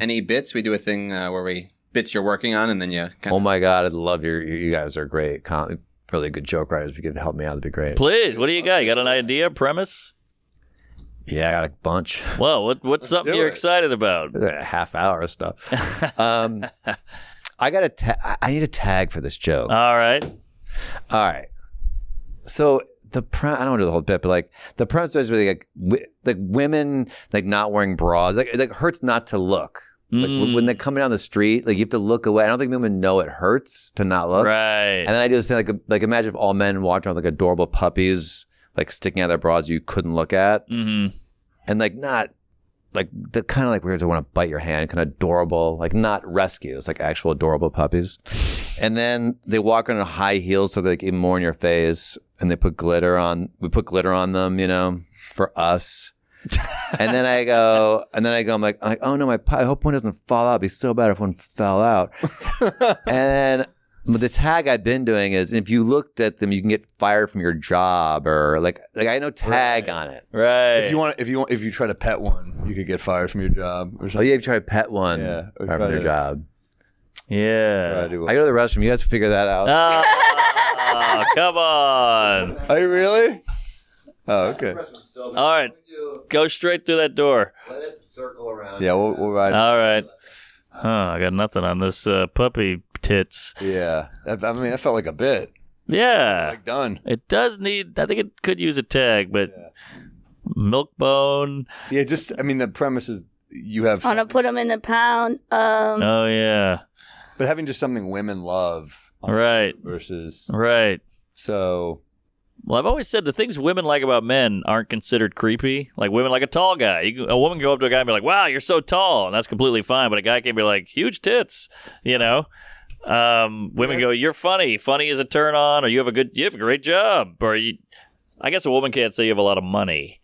any bits? We do a thing where we bits you're working on, and then you. Oh my God, I love you guys are great. Really good joke writers. If you could help me out, that'd be great. Please, what do you got? You got an idea, premise? Yeah, I got a bunch. Well, what's something you're excited about? A half hour of stuff. I need a tag for this joke. All right. So I don't want to do the whole bit, but like the premise is really like women like not wearing bras. Like it hurts not to look. Like when they're coming down the street, like you have to look away. I don't think women know it hurts to not look. Right. And then I do this thing like imagine if all men walked around with like adorable puppies like sticking out their bras you couldn't look at. Mm-hmm. And like not like the kind of like weird to want to bite your hand, kind of adorable, like not rescues, like actual adorable puppies. And then they walk on high heels so they're like even more in your face, and they put glitter on. We put glitter on them, you know, for us. And then I go, I'm like, oh no, I hope one doesn't fall out. It'd be so bad if one fell out. And the tag I've been doing is if you looked at them, you can get fired from your job, or like I know tag on it. Right. If you try to pet one, you could get fired from your job or something. Oh yeah, if you try to pet one, or fired from your job. Yeah. I go to the restroom. You guys figure that out. Oh, come on. Are you really? Oh, okay. All right. Go straight through that door. Let it circle around. Yeah, we'll ride. All right. I got nothing on this puppy tits. Yeah. I mean, that felt like a bit. Yeah. Like done. It does need, I think it could use a tag, but milk bone. Yeah, the premise is you have. I want to put them in the pound. Oh, yeah. But having just something women love. Right. Versus. Right. So. Well, I've always said the things women like about men aren't considered creepy. Like women like a tall guy. A woman can go up to a guy and be like, wow, you're so tall. And that's completely fine. But a guy can be like, huge tits, you know? Women go, you're funny. Funny is a turn on, or you have a great job. Or I guess a woman can't say you have a lot of money,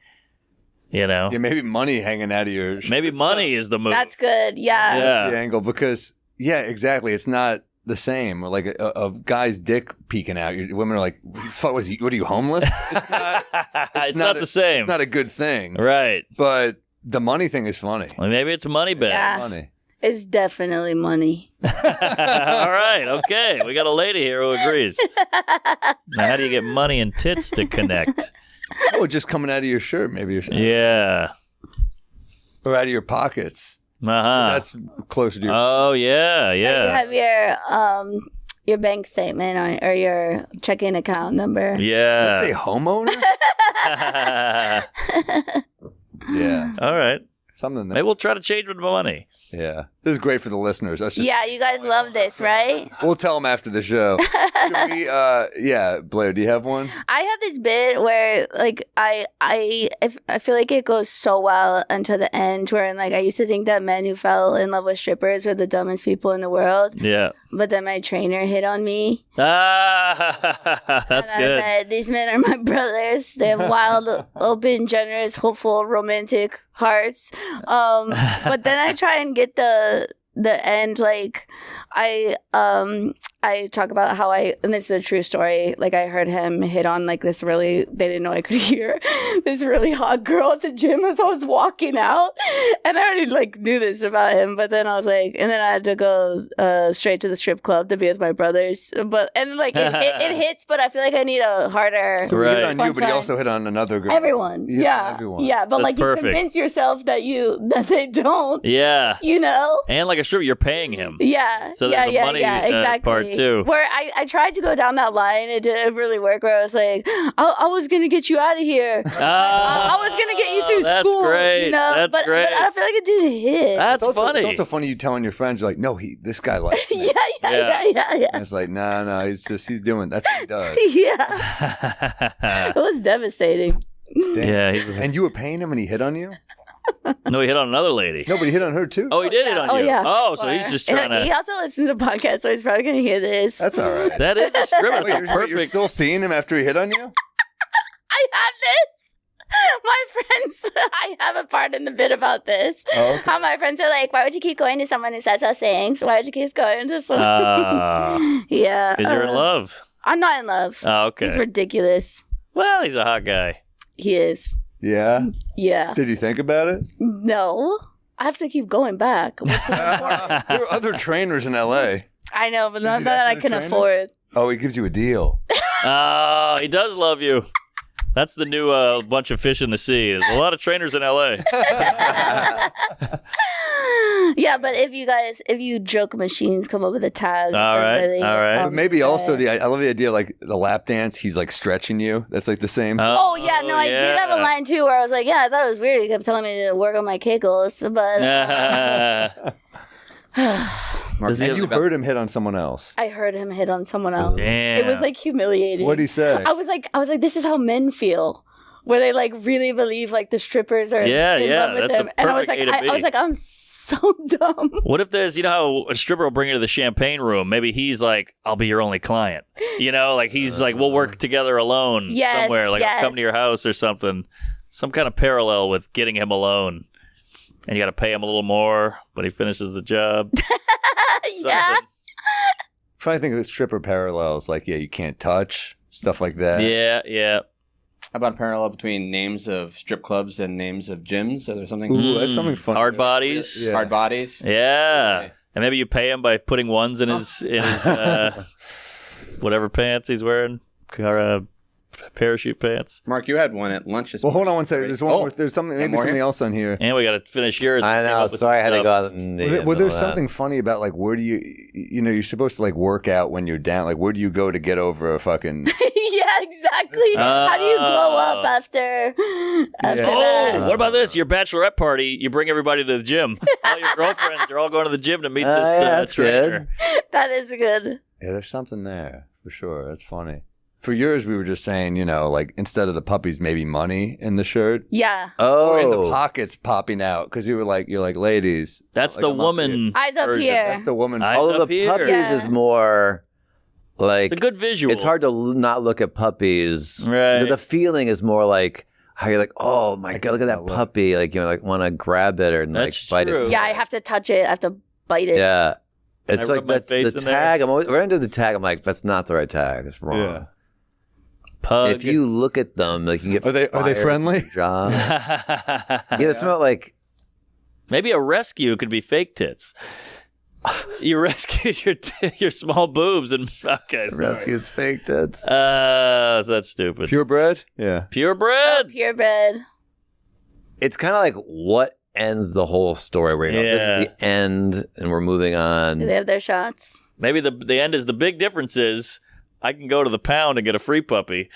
you know? Yeah, maybe money hanging out of your... Maybe money is the move. That's good, yeah. That's the angle, because, yeah, exactly. It's not the same. Like a guy's dick peeking out. Women are like, what are you, homeless? It's not the same. It's not a good thing. Right. But the money thing is funny. Well, maybe it's money bags. Yeah. Money. It's definitely money. All right. Okay. We got a lady here who agrees. Now, how do you get money and tits to connect? Oh, just coming out of your shirt, maybe. Yeah. Or out of your pockets. Uh-huh. That's closer to your... Oh, yeah, yeah. You have your bank statement on, or your checking account number. Yeah. Let's say homeowner? Yeah. All right. Something that... Maybe we'll try to change with the money. Yeah. This is great for the listeners. Yeah, you guys love this, right? We'll tell them after the show. Should we, yeah, Blair, do you have one? I have this bit where, like, I feel like it goes so well until the end, where, like, I used to think that men who fell in love with strippers were the dumbest people in the world. Yeah. But then my trainer hit on me. Ah, that's and good. I said, these men are my brothers. They have wild, open, generous, hopeful, romantic hearts. But then I try and get the end, like, I talk about how and this is a true story, like, I heard him hit on, like, this really, they didn't know I could hear, this really hot girl at the gym as I was walking out, and I already, like, knew this about him, but then I was like, and then I had to go straight to the strip club to be with my brothers, and like, it hits, but I feel like I need a harder... So he hit on you, but he also hit on another girl. Everyone, yeah, but That's like, perfect. You convince yourself that they don't, Yeah. you know? And like a stripper, you're paying him. Yeah. So there's a money exactly. part too. Where I tried to go down that line, it didn't really work. Where I was like, I was gonna get you out of here. I was gonna get you through school. That's great. You know? That's great. But I feel like it didn't hit. That's funny. It's also funny you telling your friends, you're like, no, this guy likes me. Yeah. And it's like, no, he's doing, that's what he does. Yeah. It was devastating. Damn. Yeah. And you were paying him and he hit on you? No, he hit on another lady. No, but he hit on her too. Oh, he did hit on you. Yeah. Oh, so he's just trying He to... also listens to podcasts, so he's probably gonna hear this. That's all right. That is a stripper. Wait, That's you're perfect. still seeing him after he hit on you? I have this. My friends, I have a part in the bit about this. Oh, okay. How my friends are like, why would you keep going to someone who says those things? Why would you keep going to someone? Yeah. Because you're in love. I'm not in love. Oh, okay. He's ridiculous. Well, he's a hot guy. He is. Yeah? Yeah. Did you think about it? No. I have to keep going back. What's the important? There are other trainers in L.A. I know, but not you that I ask can the trainer? afford. Oh, he gives you a deal. Oh, he does love you. That's the new bunch of fish in the sea. There's a lot of trainers in L.A. Yeah, but if you joke machines come up with a tag. All right, really, all right. But maybe also I love the idea like the lap dance. He's like stretching you. That's like the same. Oh yeah, no, I did have a line too where I was like, yeah, I thought it was weird. He kept telling me to work on my kegels, but Mark, and you heard him hit on someone else. I heard him hit on someone else. Damn. It was like humiliating. What'd he say? I was like, this is how men feel, where they like really believe like the strippers are in love with that's them, a and I was perfect like, A to B. I'm so dumb. What if there's, how a stripper will bring you to the champagne room? Maybe he's like, I'll be your only client. Like he's like, we'll work together alone somewhere. Like I'll come to your house or something. Some kind of parallel with getting him alone. And you got to pay him a little more, but he finishes the job. Yeah. Trying to think of stripper parallels, like you can't touch stuff like that. Yeah. How about a parallel between names of strip clubs and names of gyms? Is there something? Ooh, that's something fun. Hard bodies. Yeah. Hard bodies. Yeah. Okay. And maybe you pay him by putting ones in his whatever pants he's wearing, or parachute pants. Mark, you had one at lunch this Well, hold morning. on one second. There's one. Oh, There's something. Maybe more something here? else on here. And we got to finish yours. I Came know. up with Sorry, I had to some go stuff. out in the Well, middle there's of that. something funny about like where do you you're supposed to like work out when you're down. Like where do you go to get over a fucking? Yeah, exactly. How do you glow up after that? Oh, what about this? Your bachelorette party, you bring everybody to the gym. All your girlfriends are all going to the gym to meet this that's trainer. That is good. Yeah, there's something there for sure. That's funny. For yours, we were just saying, like instead of the puppies, maybe money in the shirt. Yeah. Or in the Oh, pockets popping out because you're like, ladies. That's Like, the I'm up woman. Eyes up version. here. That's the woman. Eyes although up the here. puppies Yeah. is more like It's a good visual. it's hard to not look at puppies. Right. The feeling is more like how you're like, oh my god, look at that look. puppy. Like like want to grab it and That's like bite true. it. Yeah, I have to touch it. I have to bite it. Yeah. It's I like rub my that's face the in there? tag. I'm always when I do the tag. I'm like, that's not the right tag. It's wrong. Yeah. Pug. If you look at them, like you can get. Are they fired friendly? from your Job. Yeah, they smell like. Maybe a rescue could be fake tits. You rescued your small boobs and okay. Rescues fake tits. That's stupid. Purebred? Yeah. Purebred. Purebred. It's kind of like what ends the whole story. Where you know, this Yeah. is the end, and we're moving on. Do they have their shots? Maybe the end is the big difference is I can go to the pound and get a free puppy.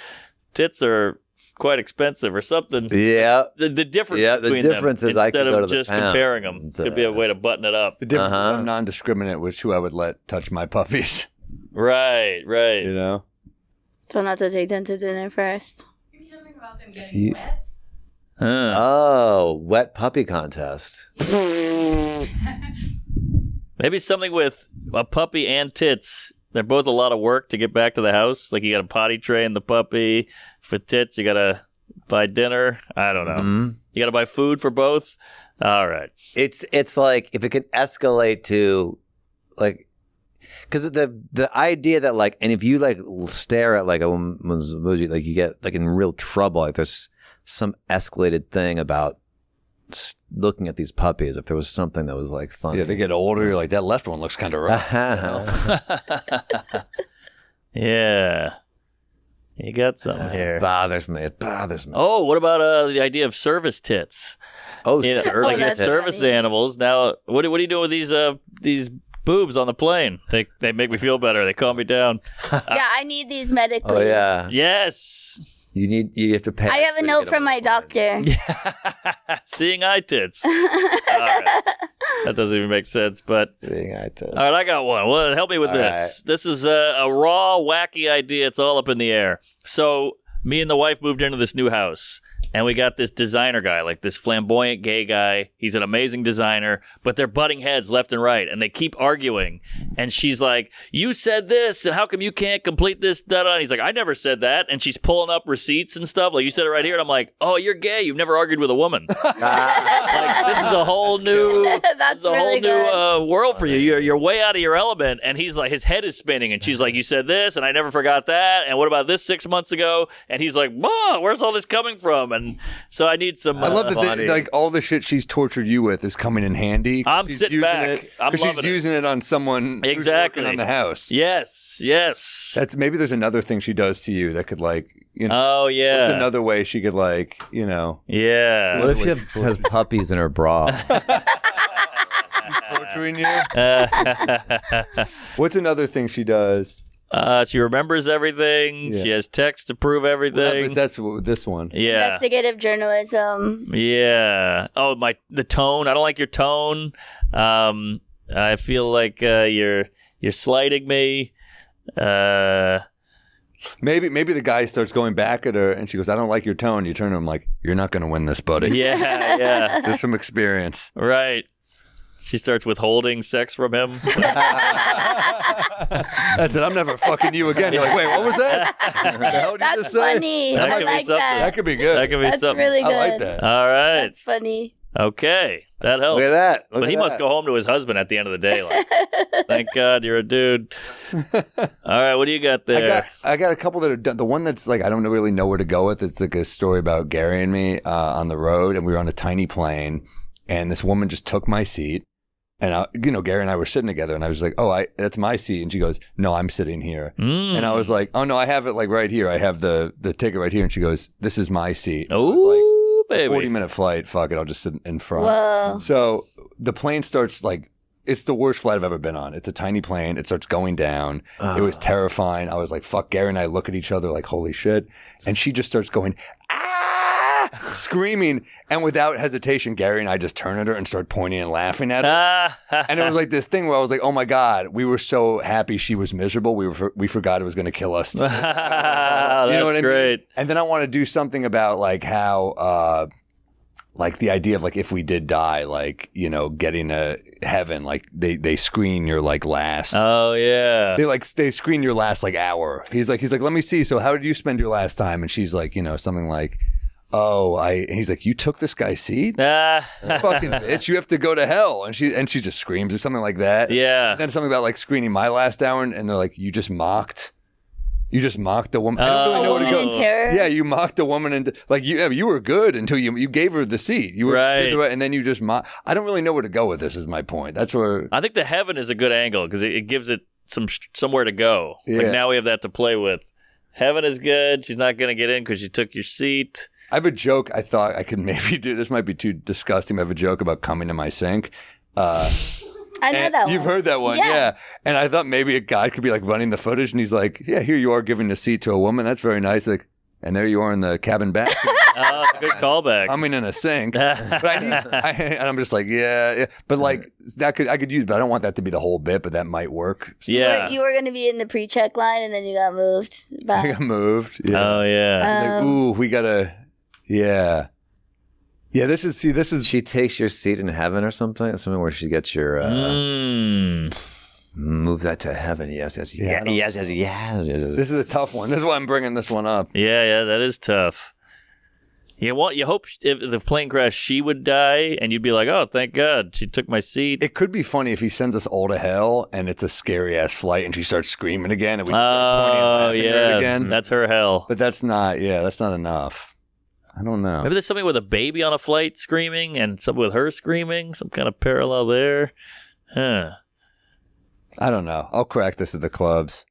Tits are quite expensive or something. Yeah. The difference Yeah, the between difference them, is I instead can go of to the just pound. comparing them It's, could be a way to button it up. The difference is Uh-huh. I'm non-discriminate with who I would let touch my puppies. Right. You know? So not to take them to dinner first. Something about them you- getting wet. Huh. Oh, wet puppy contest. Maybe something with a puppy and tits. They're both a lot of work to get back to the house. Like you got to potty train the puppy. For tits, you got to buy dinner. I don't know. Mhm. You got to buy food for both. All right. It's like if it can escalate to like because the idea that like and if you like stare at like a woman's emoji like you get like in real trouble like there's some escalated thing about looking at these puppies if there was something that was like funny. Yeah, they get older. You're like, that left one looks kind of rough. Yeah. You got something here. bothers me. It bothers me. Oh, what about the idea of service tits? Oh, You know, service like that's it's tits. service funny. animals. Now, what are you doing with these boobs on the plane? They make me feel better. They calm me down. Yeah, I need these medically. Oh yeah. Yes. You have to pay. I have a to note get from them my on the doctor. Seeing eye tits. All right. That doesn't even make sense, but plane. Seeing eye tits. all right, I got one. Well, help me with All this. right. This is a raw, wacky idea. It's all up in the air. So, me and the wife moved into this new house, and we got this designer guy, like this flamboyant gay guy. He's an amazing designer, but they're butting heads left and right, and they keep arguing. And she's like, "You said this, and how come you can't complete this?" Da-da. And he's like, "I never said that." And she's pulling up receipts and stuff. Like, "You said it right here." And I'm like, "Oh, you're gay. You've never argued with a woman." Like, this is a whole new, That's this is a whole really new good. world for you. You're way out of your element. And he's like, his head is spinning. And she's like, "You said this, and I never forgot that. And what about this 6 months ago?" And he's like, "Ma, where's all this coming from?" one. So I need some. I love that funny. like all the shit she's tortured you with is coming in handy. I'm She's sitting using back. It, I'm 'cause loving she's it. using it on someone Exactly. who's working on the house. Yes. That's maybe there's another thing she does to you that could like Oh yeah. What's another way she could like Yeah. What if she has puppies in her bra? torturing you? What's another thing she does? She remembers everything. Yeah. She has text to prove everything. That's this one. Yeah. Investigative journalism. Yeah. Oh, the tone. I don't like your tone. I feel like you're slighting me. Maybe the guy starts going back at her, and she goes, "I don't like your tone." You turn to him like, "You're not going to win this, buddy." Yeah. Just from experience. Right. She starts withholding sex from him. That's it. I'm never fucking you again. You're like, wait, what was that? What the hell did you That's just say? funny. That I could be like something. that. That could be good. That could be That's something. really good. I like that. All right. That's funny. Okay. That helps. Look at that. Look But at he must that. go home to his husband at the end of the day. Like, thank God you're a dude. All right. What do you got there? I got a couple that are done. The one that's like I don't really know where to go with. It's like a story about Gary and me on the road, and we were on a tiny plane, and this woman just took my seat, and Gary and I were sitting together, and I was like, "Oh, that's my seat," and she goes, "No, I'm sitting here," and I was like, "Oh no, I have it like right here. I have the ticket right here," and she goes, "This is my seat." I was like, Oh, baby. 40-minute flight. Fuck it, I'll just sit in front. Whoa. So the plane starts like. It's the worst flight I've ever been on. It's a tiny plane. It starts going down. It was terrifying. I was like, fuck. Gary and I look at each other like, holy shit. And she just starts going, ah, screaming. And without hesitation, Gary and I just turn at her and start pointing and laughing at her. And it was like this thing where I was like, oh my God, we were so happy she was miserable. We forgot it was going to kill us. That's I great. mean? And then I want to do something about like how, like the idea of like if we did die, like getting to heaven, like they screen your like last. Oh yeah. They screen your last like hour. He's like, let me see. So how did you spend your last time? And she's like, something like, and he's like, you took this guy's seat? Fucking bitch, you have to go to hell. And she just screams or something like that. Yeah. And then something about like screening my last hour, and they're like, you just mocked the woman. I don't really know where to Woman go. in terror. Yeah, you mocked a woman and like you were good until you gave her the seat. You were Right. and then you just I don't really know where to go with this. Is my point. That's where I think the heaven is a good angle because it gives it somewhere to go. Like Yeah. now we have that to play with. Heaven is good. She's not going to get in because she took your seat. I have a joke. I thought I could maybe do. This might be too disgusting. I have a joke about coming to my sink. I know And that one. You've heard that one, yeah. And I thought maybe a guy could be like running the footage, and he's like, "Yeah, here you are giving a seat to a woman. That's very nice." Like, and there you are in the cabin back, Oh, it's a good callback. coming in a sink. But and I'm just like, yeah. But like I could use, but I don't want that to be the whole bit. But that might work. So Yeah. You were going to be in the pre-check line, and then you got moved. I got moved. Yeah. Oh yeah. Like, ooh, we gotta. Yeah. Yeah. This is. She takes your seat in heaven or something. Something where she gets your move that to heaven. Yes. I Yes. don't- Yes. This is a tough one. This is why I'm bringing this one up. Yeah, that is tough. You hope if the plane crash, she would die, and you'd be like, "Oh, thank God, she took my seat." It could be funny if he sends us all to hell, and it's a scary ass flight, and she starts screaming again, and we start pointing and Oh laughing at her yeah, again. that's her hell. But that's not. Yeah, that's not enough. I don't know. Maybe there's something with a baby on a flight screaming, and something with her screaming. Some kind of parallel there. Huh. I don't know. I'll crack this at the clubs.